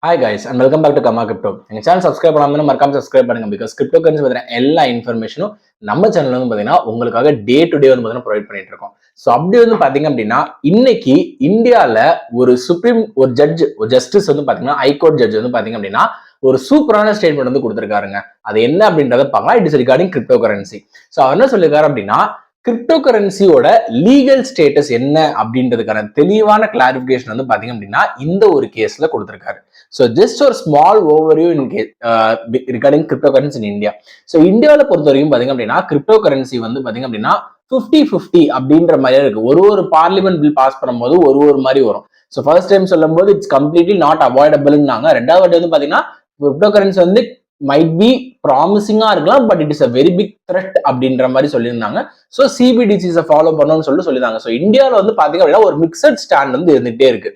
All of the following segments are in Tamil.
Hi guys and welcome back to Kama Crypto. எங்க சேனல் சப்ஸ்கிரைப் பண்ணாம மறக்காம சப்ஸ்கிரைப் பண்ணுங்க பிகாஸ் கிரிப்டோ கரன்சி பத்தின எல்லா இன்ஃபர்மேஷனும் நம்ம சேனல்ல வந்து பாத்தீங்கன்னா உங்களுக்காக டே டு டே வந்து பாத்தீங்கன்னா ப்ரொவைட் பண்ணிட்டு இருக்கோம். ஸோ அப்படி வந்து பாத்தீங்க அப்படின்னா இன்னைக்கு இந்தியால ஒரு ஜஸ்டிஸ் வந்து பாத்தீங்கன்னா ஹைகோர்ட் ஜட்ஜ் வந்து பாத்தீங்க அப்படின்னா ஒரு சூப்பரான ஸ்டேட்மெண்ட் வந்து கொடுத்திருக்காருங்க. அது என்ன அப்படின்றத பார்க்கலாம். It is regarding crypto currency. So அவர் என்ன சொல்லியிருக்காரு அப்படின்னா கிரிப்டோ கரன்சியோட லீகல் ஸ்டேட்டஸ் என்ன அப்படின்றதுக்கான தெளிவான கிளாரிபிகேஷன் வந்து பாத்தீங்க அப்படின்னா இந்த ஒரு கேஸ்ல கொடுத்திருக்காரு. ஸோ ஜஸ்ட் ஒரு small overview regarding crypto currency in India. So இந்தியாவில் பொறுத்த வரைக்கும் பாத்தீங்க அப்படின்னா கிரிப்டோ கரன்சி வந்து பாத்தீங்க அப்படின்னா 50-50 அப்படின்ற மாதிரி இருக்கு. ஒரு பார்லிமெண்ட் பில் பாஸ் பண்ணும்போது ஒரு மாதிரி வரும். ஸோ ஃபர்ஸ்ட் டைம் சொல்லும் போது இட்ஸ் கம்ப்ளீட்லி நாட் அவாய்டபிள்னாங்க. ரெண்டாவது வாட்டி வந்து பாத்தீங்கன்னா கிரிப்டோ கரன்சி வந்து மைட் பி ப்ராமிசிங்கா இருக்கலாம், but it is a very big threat அப்படின்ற மாதிரி சொல்லியிருந்தாங்க. ஸோ சிபிடிசிஸை ஃபாலோ பண்ணணும்னு சொல்லியிருந்தாங்க. ஸோ இந்தியாவில் வந்து பாத்தீங்க அப்படின்னா ஒரு மிக்சட் ஸ்டாண்ட் வந்து இருந்துகிட்டே இருக்கு.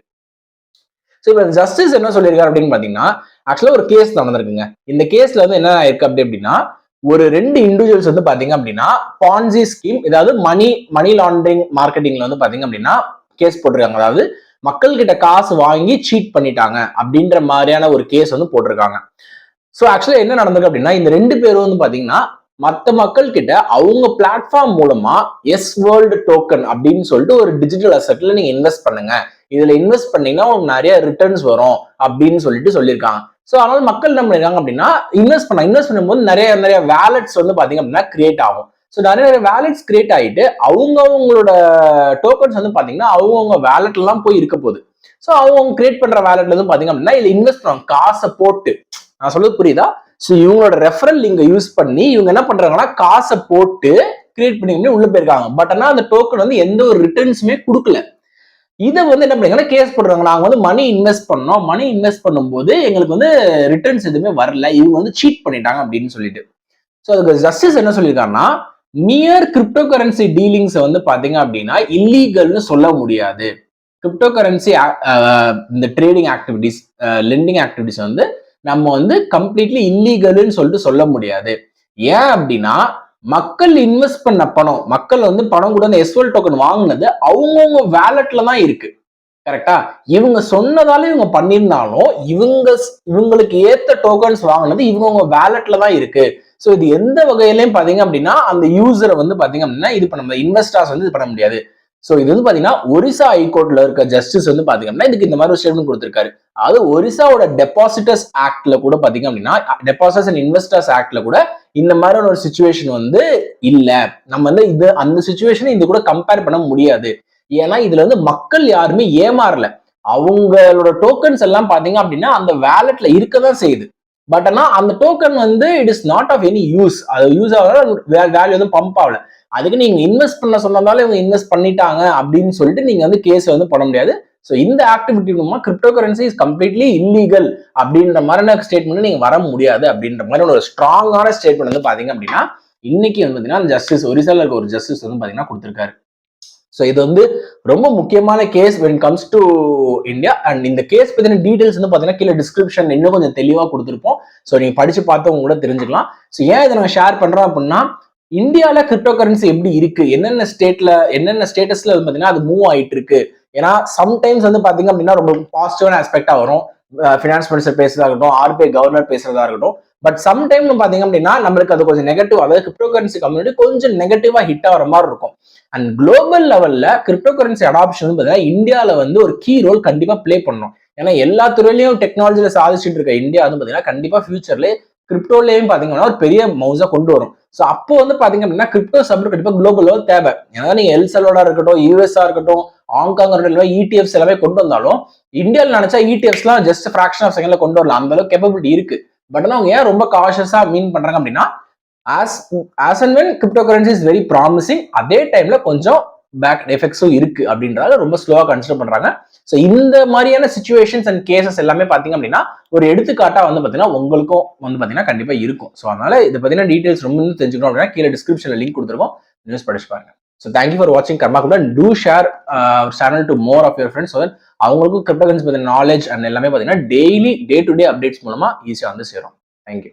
ஸோ இப்போ ஜஸ்டிஸ் என்ன சொல்லியிருக்காரு அப்படின்னு பாத்தீங்கன்னா ஆக்சுவலா ஒரு கேஸ் நடந்திருக்குங்க. இந்த கேஸ்ல வந்து என்ன இருக்கு அப்படின்னா ஒரு 2 இண்டிவிஜுவல்ஸ் வந்து பாத்தீங்க அப்படின்னா பான்சி ஸ்கீம், ஏதாவது மணி லாண்டரிங் மார்க்கெட்டிங்ல வந்து பாத்தீங்க அப்படின்னா கேஸ் போட்டிருக்காங்க. அதாவது மக்கள் கிட்ட காசு வாங்கி சீட் பண்ணிட்டாங்க அப்படின்ற மாதிரியான ஒரு கேஸ் வந்து போட்டிருக்காங்க. ஸோ ஆக்சுவலா என்ன நடந்திருக்கு அப்படின்னா இந்த 2 பேரும் வந்து பாத்தீங்கன்னா மற்ற மக்கள் கிட்ட அவங்க பிளாட்ஃபார்ம் மூலமா எஸ் வேர்ல்டு டோக்கன் அப்படின்னு சொல்லிட்டு ஒரு டிஜிட்டல் அசெட்ல நீங்க இன்வெஸ்ட் பண்ணுங்க, இதுல இன்வெஸ்ட் பண்ணீங்கன்னா உங்களுக்கு நிறைய ரிட்டர்ன்ஸ் வரும் அப்படின்னு சொல்லியிருக்காங்க. ஸோ அதனால மக்கள் என்ன பண்ணிருக்காங்க அப்படின்னா இன்வெஸ்ட் பண்ணும்போது நிறைய வேலட்ஸ் வந்து பாத்தீங்க அப்படின்னா கிரியேட் ஆகும். ஸோ நிறைய வேலட்ஸ் கிரியேட் ஆகிட்டு அவங்களோட டோக்கன்ஸ் வந்து பாத்தீங்கன்னா அவங்க வேலட்ல எல்லாம் போய் இருக்க போகுது. ஸோ அவங்க கிரியேட் பண்ற வேலட்ல வந்து பாத்தீங்க அப்படின்னா இதுல இன்வெஸ்ட் பண்ணுவாங்க காசை போட்டு. நான் சொல்றது புரியுதா? ஸோ இவங்களோட ரெஃபரல் லிங்கை யூஸ் பண்ணி இவங்க என்ன பண்றாங்கன்னா காசை போட்டு கிரியேட் பண்ணி உள்ள போயிருக்காங்க. பட் ஆனா அந்த டோக்கன் வந்து எந்த ஒரு ரிட்டர்ன்ஸுமே கொடுக்கல. இதை வந்து என்ன பண்ணீங்கன்னா கேஸ் போடுறாங்க. நாங்க வந்து மணி இன்வெஸ்ட் பண்ணும்போது எங்களுக்கு வந்து ரிட்டர்ன்ஸ் எதுவுமே வரல, இவங்க வந்து சீட் பண்ணிட்டாங்க அப்படின்னு சொல்லிட்டு. ஸோ அதுக்கு ஜஸ்டிஸ் என்ன சொல்லியிருக்காருன்னா மியர் கிரிப்டோ கரன்சி டீலிங்ஸ் வந்து பாத்தீங்க அப்படின்னா இல்லீகல்னு சொல்ல முடியாது. கிரிப்டோ கரன்சி இந்த ட்ரேடிங் ஆக்டிவிட்டிஸ், லெண்டிங் ஆக்டிவிட்டிஸ் வந்து நம்ம வந்து கம்ப்ளீட்லி இல்லீகல்னு சொல்லிட்டு சொல்ல முடியாது. ஏன் அப்படின்னா மக்கள் இன்வெஸ்ட் பண்ண பணம், மக்கள் வந்து பணம் கூட அந்த எஸ்வெல் டோக்கன் வாங்கினது அவங்கவுங்க வேலட்ல தான் இருக்கு. கரெக்டா? இவங்க சொன்னதால இவங்க பண்ணியிருந்தாலும் இவங்களுக்கு ஏத்த டோக்கன்ஸ் வாங்கினது இவங்க வேலட்ல தான் இருக்கு. ஸோ இது எந்த வகையிலையும் பாத்தீங்க அப்படின்னா அந்த யூசரை வந்து பாத்தீங்க அப்படின்னா இது பண்ண இன்வெஸ்டர்ஸ் வந்து இது பண்ண முடியாது. ஸோ இது வந்து பாத்தீங்கன்னா ஒரிசா ஹைகோர்ட்ல இருக்க ஜஸ்டிஸ் வந்து பாத்தீங்க அப்படின்னா இதுக்கு இந்த மாதிரி ஒரு ஸ்டேட்மெண்ட் கொடுத்திருக்காரு. அதாவது ஒரிசாவோட டெபாசிட்டர்ஸ் ஆக்ட்ல கூட பாத்தீங்க அப்படின்னா டெபாசிட்டர்ஸ் அண்ட் இன்வெஸ்டர்ஸ் ஆக்ட்ல கூட இந்த மாதிரியான ஒரு சிச்சுவேஷன் வந்து இல்ல. நம்ம வந்து அந்த சிச்சுவேஷனை இது கூட கம்பேர் பண்ண முடியாது. ஏன்னா இதுல வந்து மக்கள் யாருமே ஏமாறல. அவங்களோட டோக்கன்ஸ் எல்லாம் பாத்தீங்க அப்படின்னா அந்த வேலட்ல இருக்கதான் செய்யுது. பட் ஆனா அந்த டோக்கன் வந்து it is not of any use. அது யூஸ் ஆகல, வேல்யூ வந்து பம்ப் ஆகல. அதுக்கு நீங்க இன்வெஸ்ட் பண்ண சொன்னதால இவங்க இன்வெஸ்ட் பண்ணிட்டாங்க அப்படின்னு சொல்லிட்டு நீங்க வந்து கேஸ் வந்து பண்ண முடியாது. ஸோ இந்த ஆக்டிவிட்டி மூலமா crypto currency is completely illegal அப்படின்ற மாதிரியான ஸ்டேட்மெண்ட் நீங்க வர முடியாது அப்படின்ற மாதிரி ஒரு ஸ்ட்ராங்கான ஸ்டேட்மெண்ட் வந்து பாத்தீங்க அப்படின்னா இன்னைக்கு வந்து பாத்தீங்கன்னா ஜஸ்டிஸ் ஒரிசால இருக்க ஒரு ஜஸ்டிஸ் வந்து பாத்தீங்கன்னா கொடுத்திருக்காரு. ஸோ இது வந்து ரொம்ப முக்கியமான case when it comes to India. And இந்த கேஸ் பத்தின டீடைல்ஸ் வந்து பாத்தீங்கன்னா கீழே டிஸ்கிரிப்ஷன் இன்னும் கொஞ்சம் தெளிவா கொடுத்துருப்போம். ஸோ நீங்க படிச்சு பார்த்தவங்க கூட தெரிஞ்சுக்கலாம். ஸோ ஏன் இதை நாங்கள் ஷேர் பண்றோம் அப்படின்னா இந்தியால கிரிப்டோ கரன்சி எப்படி இருக்கு, என்னென்ன ஸ்டேட்டஸ்ல பாத்தீங்கன்னா அது மூவ் ஆயிட்டு இருக்கு. ஏன்னா சம்டைம்ஸ் வந்து பாத்தீங்க அப்படின்னா ரொம்ப பாசிட்டிவான ஆஸ்பெக்டா வரும். ஃபினான்ஸ் மினிஸ்டர் பேசுறதா இருக்கட்டும், ஆர்பிஐ கவர்னர் பேசுறதா இருக்கட்டும். பட் சம்டைம் பாத்தீங்க அப்படின்னா நம்மளுக்கு அது கொஞ்சம் நெகட்டிவ், அதாவது கிரிப்டோ கரன்சி கம்யூனிட்டி கொஞ்சம் நெகட்டிவா ஹிட் ஆகிற மாதிரி இருக்கும். அண்ட் குளோபல் லெவல்ல கிரிப்டோ கரன்சி அடாப்ஷன் பாத்தீங்கன்னா இந்தியால வந்து ஒரு கீ ரோல் கண்டிப்பா பிளே பண்ணும். ஏன்னா எல்லா துறையிலையும் டெக்னாலஜியில சாதிச்சுட்டு இருக்க இந்தியா வந்து பாத்தீங்கன்னா கண்டிப்பா ஃபியூச்சர்ல கிரிப்டோலையும் பாத்தீங்கன்னா ஒரு பெரிய மவுஸா கொண்டு வரும். ஸோ அப்போ வந்து பாத்தீங்க அப்படின்னா கிரிப்டோ சப்ஜெக்ட் கண்டிப்பா குளோபல் லெவல் தேவை. ஏன்னா நீங்க எல்சலோடா இருக்கட்டும், யூஎஸ்ஆ இருக்கட்டும், ஹாங்காங் இருக்கட்டும், இடிஎஃப்ஸ் எல்லாமே கொண்டு வந்தாலும் இந்தியாவில் நினைச்சா இடிஎஃப்ஸ் எல்லாம் ஜஸ்ட் ஃபிராக்ஷன் ஆஃப் செகண்ட்ல கொண்டு வரலாம். அந்த அளவுக்கு கேப்பபிலிட்டி இருக்கு. பட் ஆனா அவங்க ஏன் ரொம்ப காஷியஸா மீன் பண்றாங்க அப்படின்னா as and when crypto currency is very promising, அதே டைம்ல கொஞ்சம் பேக் எஃபெக்ட்ஸும் இருக்கு அப்படின்றதால ரொம்ப ஸ்லோவா கன்சிடர் பண்றாங்க. ஸோ இந்த மாதிரியான சிச்சுவேஷன்ஸ் அண்ட் கேசஸ் எல்லாமே பாத்தீங்க அப்படின்னா ஒரு எடுத்துக்காட்டா வந்து பாத்தீங்கன்னா உங்களுக்கும் வந்து பாத்தீங்கன்னா கண்டிப்பா இருக்கும். ஸோ அதனால இதை பத்தின டீடைல்ஸ் ரொம்ப தெரிஞ்சுக்கணும் அப்படின்னா கீழே டிஸ்கிரிப்ஷன்ல லிங்க் கொடுத்துருக்கோம், நியூஸ் படிச்சு பாருங்க. ஸோ தேங்க்யூ ஃபார் வாட்சிங் Karma crypto. To share channel to more of your friends. So that அவங்களுக்கும் கிரிப்டோ கரன்சி பத்தின நாலேஜ் அண்ட் எல்லாமே பாத்தீங்கன்னா daily day to day updates மூலமா ஈஸியா வந்து சேரும். தேங்க்யூ.